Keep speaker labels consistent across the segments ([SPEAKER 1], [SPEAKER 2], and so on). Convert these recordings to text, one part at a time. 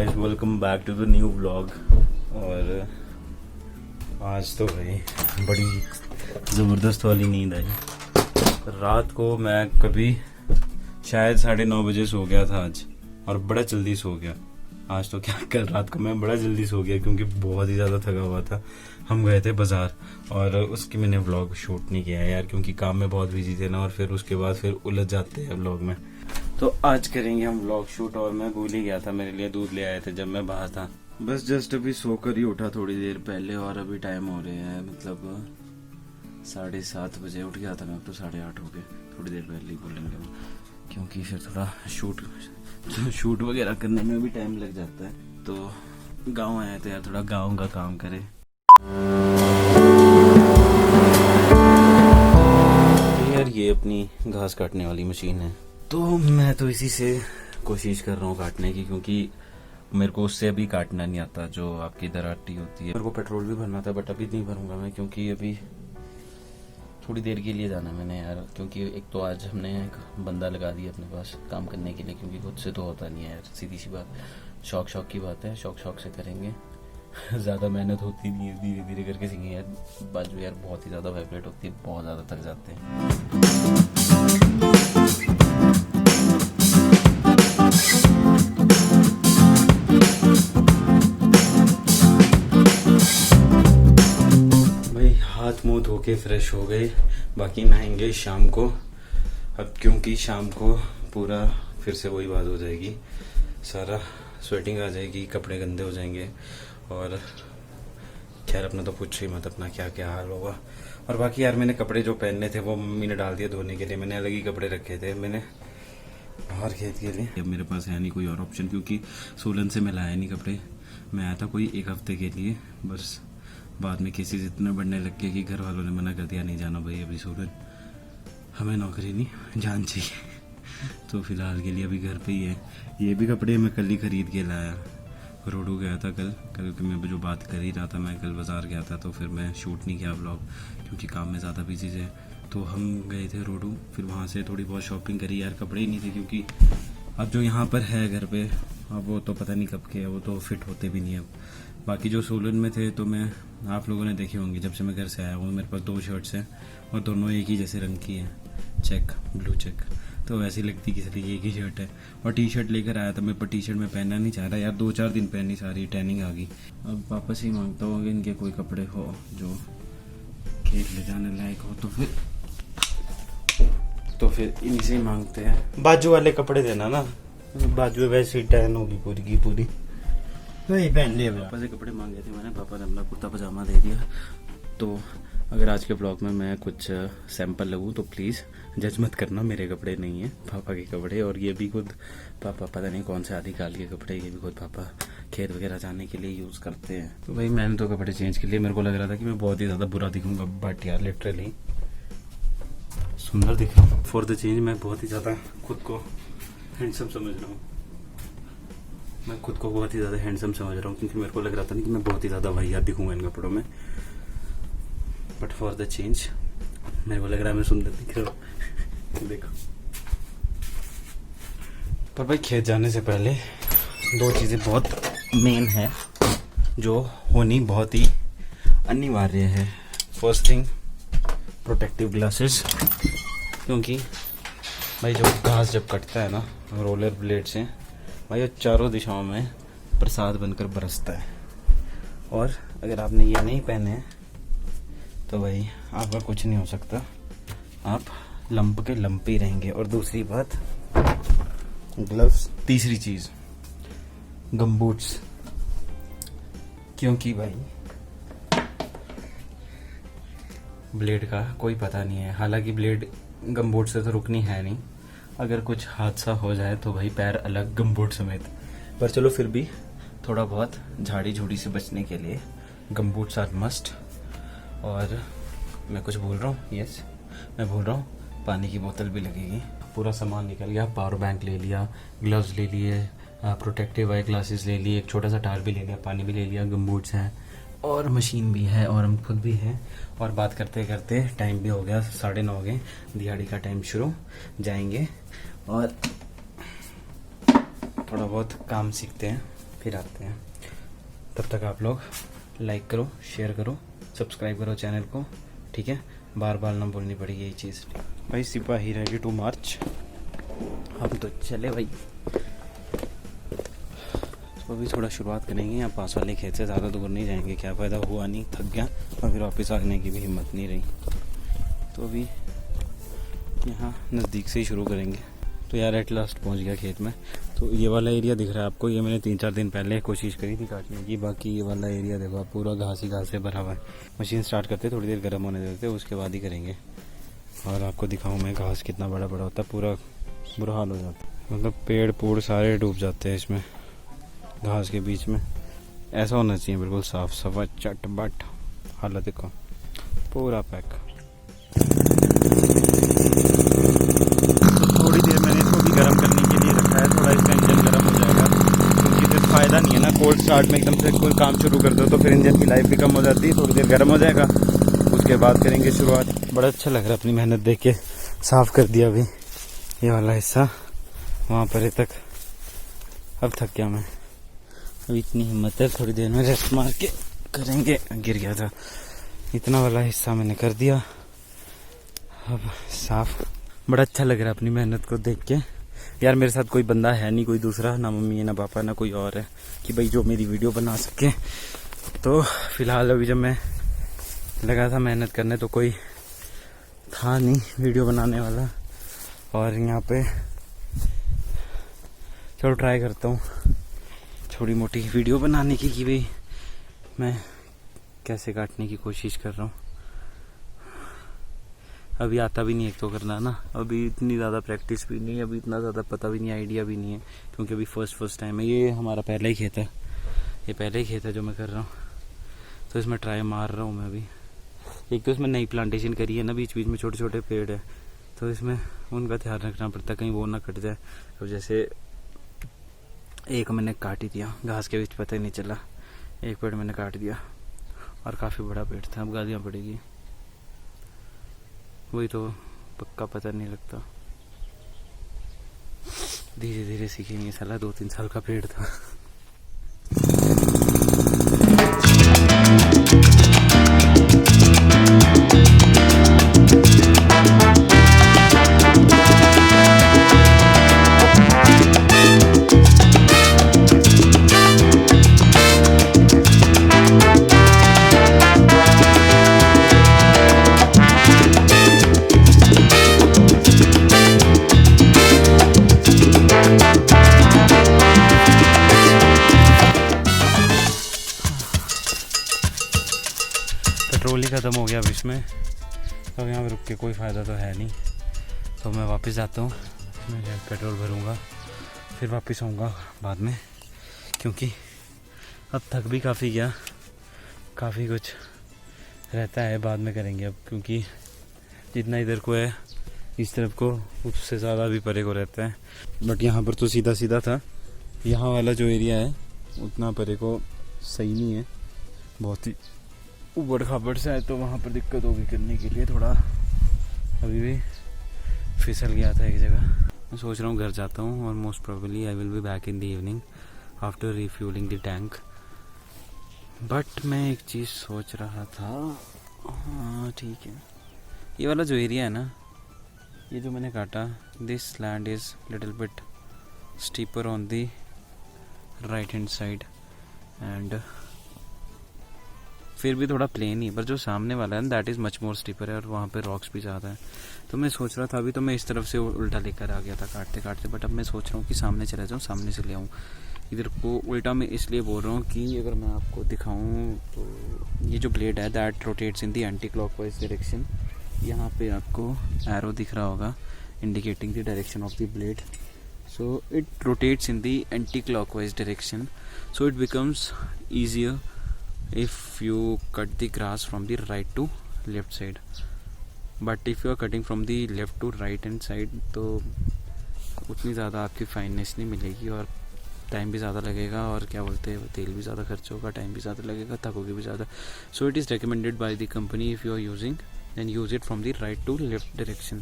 [SPEAKER 1] Guys, welcome back to the new vlog. और आज तो भाई बड़ी ज़बरदस्त वाली नींद आई। रात को मैं कभी शायद 9:30 बजे सो गया था आज, और बड़ा जल्दी सो गया आज। तो क्या, कल रात को मैं बड़ा जल्दी सो गया क्योंकि बहुत ही ज़्यादा थका हुआ था। हम गए थे बाज़ार और उसकी मैंने व्लॉग शूट नहीं किया यार, क्योंकि काम में बहुत बिजी थे ना, और फिर उसके बाद फिर उलझ जाते हैं व्लॉग में। तो आज करेंगे हम व्लॉग शूट। और मैं भूल ही गया था, मेरे लिए दूध ले आए थे जब मैं बाहर था। बस जस्ट अभी सोकर ही उठा थोड़ी देर पहले, और अभी टाइम हो रहे हैं मतलब 7:30 बजे उठ गया था मैं। अब तो 8:30 हो गए। थोड़ी देर पहले ही बोलेंगे हम, क्योंकि फिर थोड़ा शूट वगैरह करने में भी टाइम लग जाता है। तो गांव आए थे यार, थोड़ा गांव का काम करें। यार ये अपनी घास काटने वाली मशीन है, तो मैं तो इसी से कोशिश कर रहा हूँ काटने की, क्योंकि मेरे को उससे अभी काटना नहीं आता जो आपकी दराटी होती है। मेरे को पेट्रोल भी भरना था, बट अभी नहीं भरूंगा मैं, क्योंकि अभी थोड़ी देर के लिए जाना मैंने यार। क्योंकि एक तो आज हमने एक बंदा लगा दिया अपने पास काम करने के लिए, क्योंकि खुद से तो होता नहीं है यार, सीधी सी बात। शौक की बात है, शौक से करेंगे। ज़्यादा मेहनत होती नहीं है, धीरे धीरे करके सीखेंगे यार। बाजू यार बहुत ही ज़्यादा वाइब्रेट होती है, बहुत ज़्यादा थक जाते हैं। हाथ मुंह धो के फ्रेश हो गए, बाकी नहाएंगे शाम को। अब क्योंकि शाम को पूरा फिर से वही बात हो जाएगी, सारा स्वेटिंग आ जाएगी, कपड़े गंदे हो जाएंगे। और खैर अपना तो पूछो ही मत, अपना क्या क्या हाल होगा। और बाकी यार मैंने कपड़े जो पहनने थे वो मम्मी ने डाल दिया धोने के लिए। मैंने अलग ही कपड़े रखे थे मैंने बाहर खेत के लिए। अब मेरे पास है नहीं कोई और ऑप्शन, क्योंकि सोलन से मैं लाया नहीं कपड़े। मैं आया था कोई 1 हफ्ते के लिए बस। बाद में केसेस इतना बढ़ने लग गया कि घर वालों ने मना कर दिया, नहीं जाना भाई अभी सोलन, हमें नौकरी नहीं जान चाहिए। तो फिलहाल के लिए अभी घर पे ही है। ये भी कपड़े मैं कल ही खरीद के लाया। रोडू गया था कल मैं जो बात कर ही रहा था, मैं कल बाजार गया था, तो फिर मैं शूट नहीं किया व्लॉग, क्योंकि काम में ज़्यादा बिजी थे। तो हम गए थे रोडू, फिर वहाँ से थोड़ी बहुत शॉपिंग करी यार। कपड़े ही नहीं थे, क्योंकि अब जो यहाँ पर है घर पे, अब वो तो पता नहीं कब के है, वो तो फिट होते भी नहीं अब। बाकी जो सोलन में थे तो मैं, आप लोगों ने देखे होंगे, जब से मैं घर से आया हूँ मेरे पास 2 शर्ट्स हैं, और दोनों एक ही जैसे रंग की है, चेक, ब्लू चेक। तो वैसी लगती किस लिए एक ही शर्ट है। और टी शर्ट लेकर आया था मैं, पर टी शर्ट में पहनना नहीं चाह रहा यार। 2-4 दिन पहनी, सारी टैनिंग आ गई। अब वापस ही मांगता हूँ कि इनके कोई कपड़े हो जो खेत ले जाने लायक हो, तो फिर इन्हीं से ही मांगते हैं। बाजू वाले कपड़े देना ना, बाजू वैसे ही टैन होगी पूरी की पूरी। वही पहन लिया। पापा से कपड़े मांगे थे मैंने, पापा ने अपना कुर्ता पजामा दे दिया। तो अगर आज के ब्लॉग में मैं कुछ सैंपल लगूँ तो प्लीज़ जज मत करना, मेरे कपड़े नहीं है, पापा के कपड़े। और ये भी खुद पापा, पता नहीं कौन से आदिकाल के कपड़े, ये भी खुद पापा खेत वगैरह जाने के लिए यूज़ करते हैं। तो भाई मैंने तो कपड़े चेंज के लिए, मेरे को लग रहा था कि मैं बहुत ही ज़्यादा बुरा दिखूंगा, बट यार लिटरली सुंदर दिख रहा हूँ। फॉर द चेंज मैं बहुत ही ज़्यादा खुद को हैंडसम समझ रहा हूँ। मैं खुद को बहुत ही ज़्यादा हैंडसम समझ रहा हूँ, क्योंकि मेरे को लग रहा था ना कि मैं बहुत ही ज़्यादा वाहियात दिखूंगा इन कपड़ों में। बट फॉर द चेंज मेरे को लग रहा है मैं सुंदर दिख रहा हूँ। देखो, पर भाई खेत जाने से पहले 2 चीज़ें बहुत मेन है, जो होनी बहुत ही अनिवार्य है। फर्स्ट थिंग, प्रोटेक्टिव ग्लासेस, क्योंकि भाई जो घास जब कटता है ना रोलर ब्लेड से, भाई वो चारों दिशाओं में प्रसाद बनकर बरसता है। और अगर आपने ये नहीं पहने तो भाई आपका कुछ नहीं हो सकता, आप लंप के लंप ही रहेंगे। और दूसरी बात, ग्लव्स। तीसरी चीज़, गमबूट्स, क्योंकि भाई ब्लेड का कोई पता नहीं है। हालांकि ब्लेड गमबूट से तो रुकनी है नहीं, अगर कुछ हादसा हो जाए तो भाई पैर अलग गमबूट समेत। पर चलो फिर भी थोड़ा बहुत झाड़ी झूड़ी से बचने के लिए गमबूट्स आर मस्ट। और मैं कुछ भूल रहा हूँ, यस मैं भूल रहा हूँ, पानी की बोतल भी लगेगी। पूरा सामान निकल गया, पावर बैंक ले लिया, ग्लव्स ले लिए, प्रोटेक्टिव आई ग्लासेस ले लिए, एक छोटा सा टार भी ले लिया, पानी भी ले लिया, गमबूट्स हैं, और मशीन भी है, और हम खुद भी हैं। और बात करते करते टाइम भी हो गया, 9:30 हो गए, दिहाड़ी का टाइम शुरू। जाएंगे और थोड़ा बहुत काम सीखते हैं, फिर आते हैं। तब तक आप लोग लाइक करो, शेयर करो, सब्सक्राइब करो चैनल को, ठीक है। बार बार ना बोलनी पड़ेगी यही चीज़। भाई सिपाही रेडी टू मार्च। हम तो चले भाई। तो अभी थोड़ा शुरुआत करेंगे। यहाँ पास वाले खेत से ज़्यादा दूर नहीं जाएंगे, क्या फ़ायदा, हुआ नहीं, थक गया और फिर वापस आने की भी हिम्मत नहीं रही। तो अभी यहाँ नज़दीक से ही शुरू करेंगे। तो यार एट लास्ट पहुँच गया खेत में। तो ये वाला एरिया दिख रहा है आपको, ये मैंने 3-4 दिन पहले कोशिश करी थी काटने की। बाकी ये वाला एरिया देखो आप, पूरा घास ही घास से भरा हुआ है। मशीन स्टार्ट करते थोड़ी देर गर्म होने देते, उसके बाद ही करेंगे। और आपको दिखाऊँ मैं, घास कितना बड़ा बड़ा होता है, पूरा बुरा हाल हो जाता है। मतलब पेड़ पूड़ सारे डूब जाते हैं इसमें, घास के बीच में। ऐसा होना चाहिए बिल्कुल साफ सफा चटबट। हालत देखो पूरा पैक। थोड़ी देर मैंने इसको भी गर्म करने के लिए रखा है, थोड़ा इसका इंजन गर्म हो जाएगा, क्योंकि फिर फ़ायदा नहीं है ना कोल्ड स्टार्ट में एकदम से कोई काम शुरू कर दो तो फिर इंजन की लाइफ भी कम हो जाती है। थोड़ी देर गर्म हो जाएगा, उसके बाद करेंगे शुरुआत। बड़ा अच्छा लग रहा है, अपनी मेहनत देख के। साफ़ कर दिया अभी ये वाला हिस्सा, वहाँ पर तक। अब थक गया मैं, अभी इतनी हिम्मत है, थोड़ी देर में रेस्ट मार के करेंगे। गिर गया था, इतना वाला हिस्सा मैंने कर दिया अब साफ। बड़ा अच्छा लग रहा है अपनी मेहनत को देख के। यार मेरे साथ कोई बंदा है नहीं, कोई दूसरा, ना मम्मी है ना पापा ना कोई और है कि भाई जो मेरी वीडियो बना सके। तो फिलहाल अभी जब मैं लगा था मेहनत करने तो कोई था नहीं वीडियो बनाने वाला। और यहाँ पे चलो ट्राई करता हूँ थोड़ी मोटी वीडियो बनाने की, कि भाई मैं कैसे काटने की कोशिश कर रहा हूँ। अभी आता भी नहीं एक तो करना ना, अभी इतनी ज़्यादा प्रैक्टिस भी नहीं, अभी इतना ज़्यादा पता भी नहीं, आइडिया भी नहीं है, क्योंकि अभी फर्स्ट टाइम है। ये हमारा पहला ही खेत है, ये पहला ही खेत है जो मैं कर रहा हूँ। तो इसमें ट्राई मार रहा हूँ मैं अभी। एक तो इसमें नई प्लांटेशन करी है ना, बीच बीच में छोटे छोटे पेड़ है, तो इसमें उनका ध्यान रखना पड़ता है कहीं वो ना कट जाए। अब जैसे एक मैंने काट ही दिया, घास के बीच पता ही नहीं चला, एक पेड़ मैंने काट दिया और काफ़ी बड़ा पेड़ था। अब गालियाँ पड़ेगी, वही तो पक्का पता नहीं लगता। धीरे धीरे सीखेंगे, साला 2-3 साल का पेड़ था। पेट्रोल ही ख़त्म हो गया अब इसमें, तो यहाँ पे रुक के कोई फ़ायदा तो है नहीं। तो मैं वापस जाता हूँ, मैं पेट्रोल भरूँगा, फिर वापस आऊँगा बाद में, क्योंकि अब थक भी काफ़ी गया, काफ़ी कुछ रहता है बाद में करेंगे अब, क्योंकि जितना इधर को है इस तरफ को उससे ज़्यादा भी परे को रहता है। बट यहाँ पर तो सीधा सीधा था, यहाँ वाला जो एरिया है उतना परे को सही नहीं है, बहुत ही ऊबड़ खाबड़ से है, तो वहाँ पर दिक्कत होगी करने के लिए थोड़ा। अभी भी फिसल गया था एक जगह। मैं सोच रहा हूँ घर जाता हूँ और most probably I will be back in the evening after refuelling the tank. But मैं एक चीज़ सोच रहा था, हाँ ठीक है, ये वाला जो एरिया है ना, ये जो मैंने काटा, this land is little bit steeper on the right hand side and फिर भी थोड़ा प्लेन ही, पर जो सामने वाला है that is much more steeper है और वहाँ पे रॉक्स भी ज़्यादा है। तो मैं सोच रहा था, अभी तो मैं इस तरफ से उल्टा लेकर आ गया था काटते काटते, बट अब मैं सोच रहा हूँ कि सामने चला जाऊँ, सामने से ले आऊँ। इधर को उल्टा मैं इसलिए बोल रहा हूँ कि अगर मैं आपको दिखाऊँ तो ये जो ब्लेड है that rotates in the anti clockwise direction. यहाँ पे आपको एरो दिख रहा होगा indicating the direction of the blade. So it rotates in the anti clockwise direction, so it becomes easier if you cut the grass from the right to left side, but if you are cutting from the left to right hand side तो उतनी ज़्यादा आपकी fineness नहीं मिलेगी और time भी ज़्यादा लगेगा, और क्या बोलते हैं, तेल भी ज़्यादा खर्च होगा, टाइम भी ज़्यादा लगेगा, थकोगे भी ज़्यादा। So it is recommended by the company if you are using then use it from the right to left direction.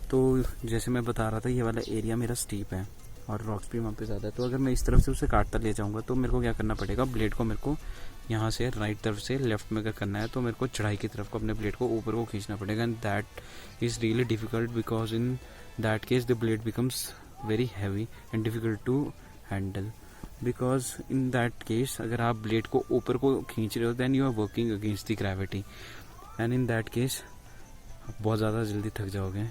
[SPEAKER 1] तो जैसे मैं बता रहा था, ये वाला एरिया मेरा स्टीप है,
[SPEAKER 2] और रॉक्स भी वहाँ पे ज़्यादा है। तो अगर मैं इस तरफ से उसे काटता ले जाऊँगा तो मेरे को क्या करना पड़ेगा, ब्लेड को मेरे को यहाँ से राइट तरफ से लेफ्ट में अगर करना है तो मेरे को चढ़ाई की तरफ को अपने ब्लेड को ऊपर को खींचना पड़ेगा। And that is really difficult because in that case the blade becomes very heavy and difficult to handle. Because in that case अगर आप ब्लेड को ऊपर को खींच रहे हो then you are working against the gravity, and in that case आप बहुत ज़्यादा जल्दी थक जाओगे।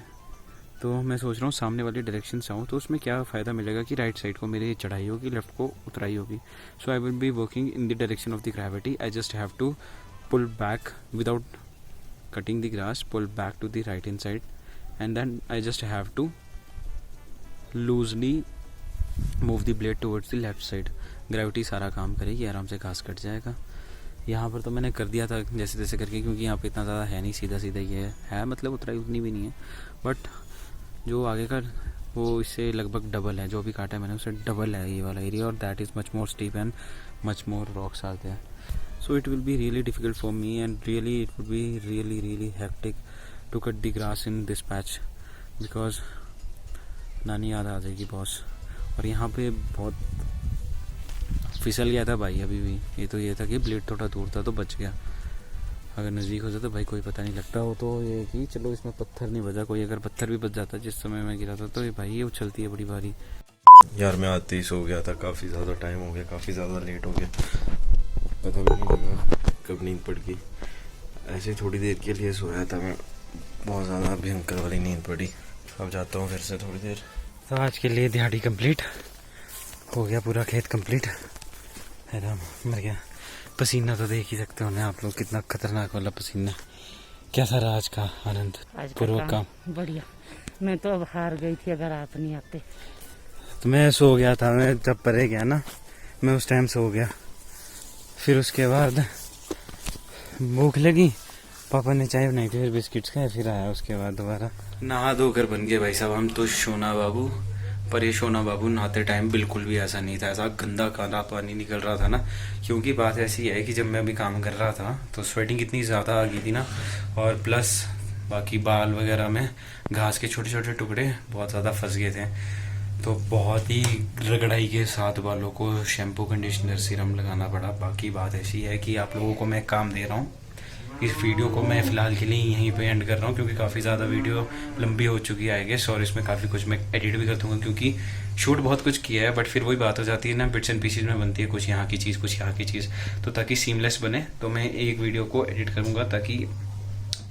[SPEAKER 2] तो मैं सोच रहा हूँ सामने वाली डायरेक्शन से आऊँ तो उसमें क्या फ़ायदा मिलेगा कि राइट साइड को मेरी चढ़ाई होगी, लेफ्ट को उतराई होगी। So I will be working in the direction of the gravity. I just have to pull back without cutting the grass, pull back to the right hand side and then I just have to loosely move the blade towards the left side. Gravity सारा काम करेगी, आराम से घास cut जाएगा। यहाँ पर तो मैंने कर दिया था जैसे तैसे करके, क्योंकि यहाँ पे इतना ज़्यादा है नहीं, सीधा सीधा ये है, मतलब उतराई उतनी भी नहीं है। बट जो आगे का वो इससे लगभग डबल है, जो भी काटा है मैंने उससे डबल है ये वाला एरिया, और that is much more steep and much more rocks आते हैं। So it will be really difficult for me and really it will be really hectic to cut the grass in this patch because नानी याद आ जाएगी boss. और यहाँ पे बहुत फिसल गया था भाई अभी भी। ये तो ये था कि ब्लेड थोड़ा दूर था तो बच गया, अगर नज़दीक हो जाता तो भाई कोई पता नहीं लगता। हो तो ये कि चलो इसमें पत्थर नहीं बजा, कोई अगर पत्थर भी बच जाता जिस समय मैं गिरा था तो ये भाई ये उछलती है बड़ी भारी।
[SPEAKER 1] यार मैं आते ही सो गया था, काफ़ी ज़्यादा टाइम हो गया, काफ़ी ज़्यादा लेट हो गया, पता भी नहीं लगा कब नींद पड़ गई। ऐसे थोड़ी देर के लिए सोया था मैं, बहुत ज़्यादा भयंकर वाली नींद पड़ी। अब जाता हूँ फिर से थोड़ी देर।
[SPEAKER 2] तो आज के लिए दिहाड़ी कंप्लीट हो गया, पूरा खेत कंप्लीट है। राम मर गया। पसीना तो देख ही सकते हो ना आप लोग, कितना खतरनाक वाला पसीना। क्या था आज का आनंद पूर्वक काम?
[SPEAKER 3] बढ़िया। मैं तो अब हार गई थी अगर आप नहीं आते।
[SPEAKER 2] तो मैं सो गया था, मैं जब परे गया ना मैं उस टाइम सो गया। फिर उसके बाद भूख लगी, पापा ने चाय बनाई थी, फिर बिस्किट्स खाए, फिर आया उसके बाद दोबारा।
[SPEAKER 1] नहा धोकर बन गए भाई साहब हम तो सोना बाबू। पर ये सोना बाबू नहाते टाइम बिल्कुल भी ऐसा नहीं था, ऐसा गंदा काला पानी निकल रहा था ना। क्योंकि बात ऐसी है कि जब मैं अभी काम कर रहा था तो स्वेटिंग इतनी ज़्यादा आ गई थी ना, और प्लस बाकी बाल वगैरह में घास के छोटे छोटे टुकड़े बहुत ज़्यादा फंस गए थे। तो बहुत ही रगड़ाई के साथ बालों को शैम्पू कंडीशनर सीरम लगाना पड़ा। बाकी बात ऐसी है कि आप लोगों को मैं काम दे रहा हूँ। इस वीडियो को मैं फ़िलहाल के लिए यहीं पे एंड कर रहा हूँ क्योंकि काफ़ी ज़्यादा वीडियो लंबी हो चुकी है आई गेस, और इसमें काफ़ी कुछ मैं एडिट भी कर दूँगा क्योंकि शूट बहुत कुछ किया है। बट फिर वही बात हो जाती है ना, बिट्स एंड पीसेज में बनती है, कुछ यहाँ की चीज़ कुछ यहाँ की चीज़। तो ताकि सीमलेस बने तो मैं एक वीडियो को एडिट करूँगा ताकि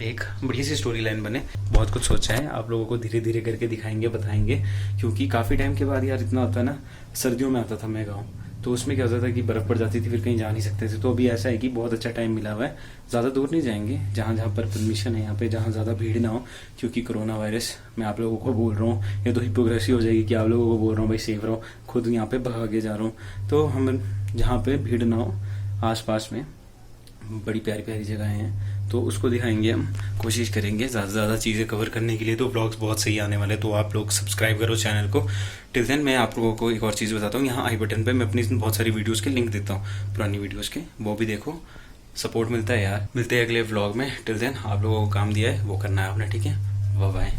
[SPEAKER 1] एक बढ़िया सी स्टोरी लाइन बने। बहुत कुछ सोचा है, आप लोगों को धीरे धीरे करके दिखाएंगे बताएंगे, क्योंकि काफ़ी टाइम के बाद यार इतना होता है ना। सर्दियों में आता था मैं गाँव, तो उसमें क्या होता था कि बर्फ़ पड़ जाती थी, फिर कहीं जा नहीं सकते थे। तो अभी ऐसा है कि बहुत अच्छा टाइम मिला हुआ है, ज़्यादा दूर नहीं जाएंगे, जहाँ जहाँ पर परमिशन है यहाँ पे, जहाँ ज़्यादा भीड़ ना हो। क्योंकि कोरोना वायरस मैं आप लोगों को बोल रहा हूँ, ये तो हिपोक्रेसी हो जाएगी कि आप लोगों को बोल रहा हूँ भाई सेफ रहो, खुद यहाँ पे भागे जा रहा हूँ। तो हम जहाँ पे भीड़ ना हो, आस पास में बड़ी प्यारी प्यारी जगहें हैं तो उसको दिखाएंगे हम, कोशिश करेंगे ज़्यादा से ज़्यादा चीज़ें कवर करने के लिए। तो ब्लॉग्स बहुत सही आने वाले, तो आप लोग सब्सक्राइब करो चैनल को। टिल देन मैं आप लोगों को एक और चीज़ बताता हूँ, यहाँ आई बटन पे मैं अपनी बहुत सारी वीडियोस के लिंक देता हूँ, पुरानी वीडियोस के, वो भी देखो, सपोर्ट मिलता है यार। मिलते हैं अगले व्लॉग में। टिल देन आप लोगों को काम दिया है वो करना है आपने, ठीक है? Bye bye.